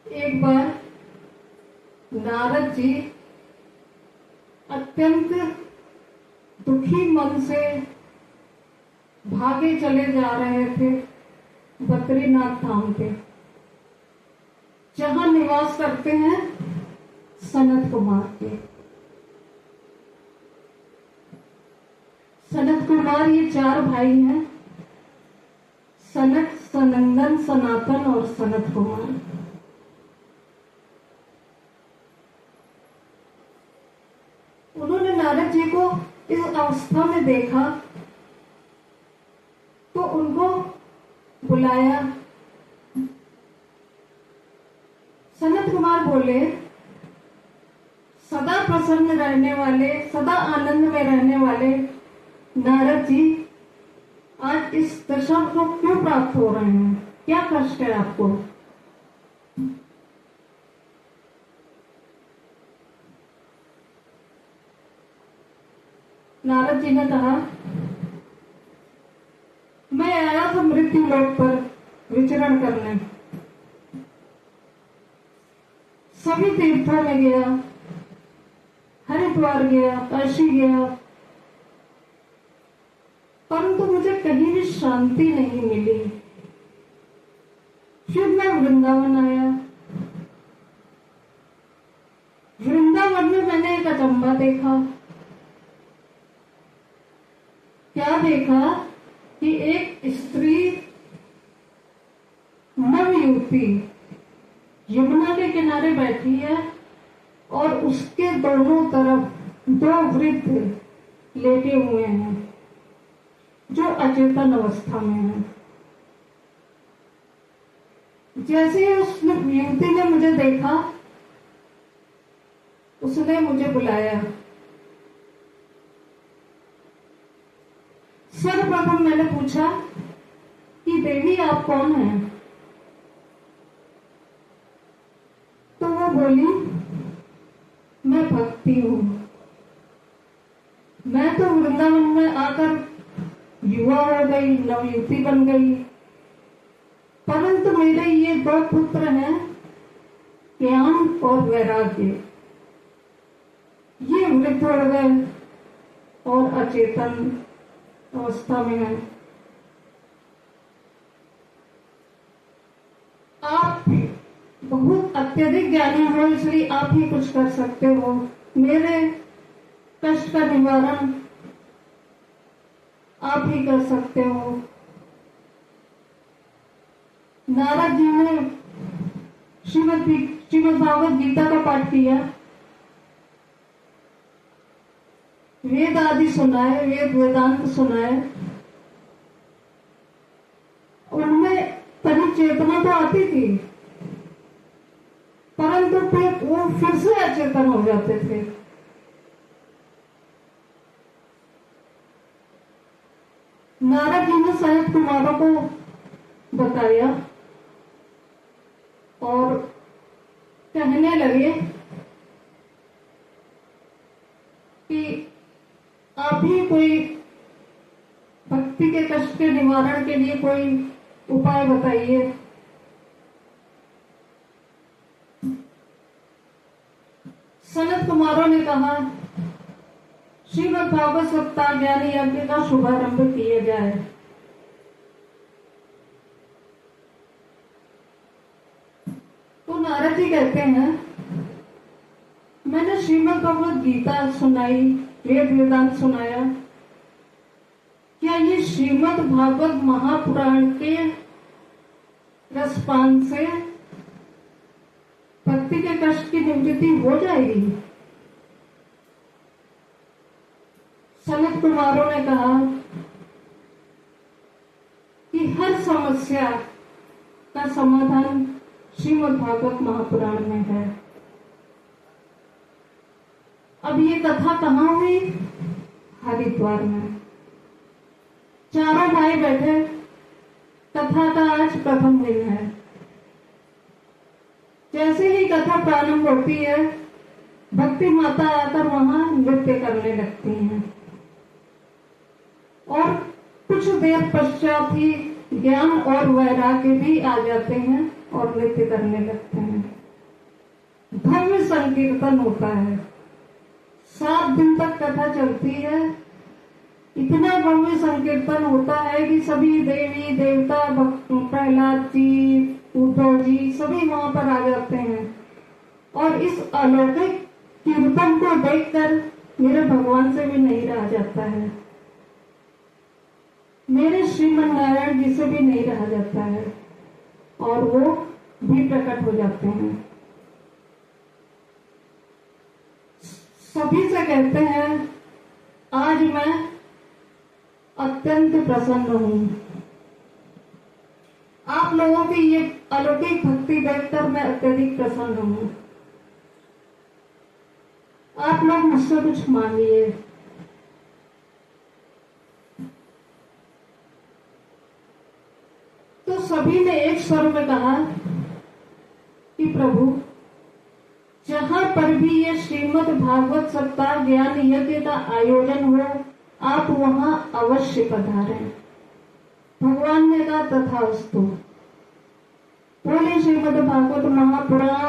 एक बार नारद जी अत्यंत दुखी मन से भागे चले जा रहे थे बद्रीनाथ धाम पे, जहां निवास करते हैं सनत कुमार के। सनत कुमार ये 4 भाई हैं, सनत, सनंदन, सनातन और सनत कुमार। उन्होंने नारद जी को इस अवस्था में देखा तो उनको बुलाया। सनत कुमार बोले, सदा प्रसन्न रहने वाले, सदा आनंद में रहने वाले नारद जी, आज इस दशा को क्यों प्राप्त हो रहे हैं? क्या कष्ट है आपको? नारद जी ने कहा, मैं आया था मृत्यु लोक पर विचरण करने, सभी तीर्थों में गया, हरिद्वार गया, काशी गया, परंतु मुझे कहीं भी शांति नहीं मिली। फिर मैं वृंदावन आया। वृंदावन में मैंने एक अचंबा देखा। क्या देखा कि एक स्त्री, नव युवती यमुना के किनारे बैठी है और उसके दोनों तरफ 2 वृद्ध लेटे हुए हैं जो अचेतन अवस्था में हैं। जैसे ही उस युवती ने मुझे देखा, उसने मुझे बुलाया। सर्वप्रथम मैंने पूछा कि देवी आप कौन हैं? तो वो बोली, मैं भक्ति हूं। मैं तो वृंदावन में आकर युवा हो गई, नवयुवती बन गई, परंतु मेरे ये 2 पुत्र हैं, ज्ञान और वैराग्य, ये वृद्ध हो गए और अचेतन अवस्था में है। आप बहुत अत्यधिक ज्ञानी हो, इसलिए आप ही कुछ कर सकते हो। मेरे कष्ट का निवारण आप ही कर सकते हो। नारद जी ने श्रीमद् भागवत गीता का पाठ किया, वेद आदि सुनाए, वेद वेदांत सुनाए। उनमें परिचेतना तो आती थी, परंतु फिर वो फिर से अचेतन हो जाते थे। नारद जी ने सनत कुमारों को बताया और कहने लगे कि आप ही कोई भक्ति के कष्ट के निवारण के लिए कोई उपाय बताइए। सनत कुमारों ने कहा, श्रीमद् भागवत सप्ताह ज्ञान यज्ञ का शुभारंभ किया जाए। तो नारद जी कहते हैं, मैंने श्रीमद् भागवत गीता सुनाई, वेद वेदांत सुनाया, क्या ये श्रीमद् भागवत महापुराण के रसपान से भक्ति के कष्ट की निवृत्ति हो जाएगी? सनत कुमारों ने कहा कि हर समस्या का समाधान श्रीमद् भागवत महापुराण में है। अब ये कथा कहाँ हुई? हरिद्वार में। चारों भाई बैठे, कथा का आज प्रथम दिन है। जैसे ही कथा प्रारंभ होती है, भक्ति माता आकर वहां नृत्य करने लगती हैं और कुछ देर पश्चात ही ज्ञान और वैराग्य भी आ जाते हैं और नृत्य करने लगते हैं। भव्य संकीर्तन होता है। 7 दिन तक कथा चलती है। इतना भव्य संकीर्तन होता है कि सभी देवी देवता, प्रहलाद जी, उद्धव जी सभी वहां पर आ जाते हैं। और इस अलौकिक कीर्तन को देखकर मेरे भगवान से भी नहीं रहा जाता है, मेरे श्रीमन नारायण जी से भी नहीं रहा जाता है, और वो भी प्रकट हो जाते हैं। सभी से कहते हैं, आज मैं अत्यंत प्रसन्न हूं। आप लोगों की ये अलौकिक भक्ति देखकर मैं अत्यधिक प्रसन्न हूं। आप लोग मुझसे कुछ मांगिए। तो सभी ने एक स्वर में कहा कि प्रभु, जहां पर भी ये श्रीमद् भागवत सप्ताह ज्ञान यज्ञ का आयोजन हो, आप वहां अवश्य पधारें। भगवान ने कहा तथास्तु। बोले श्रीमद् भागवत महापुराण।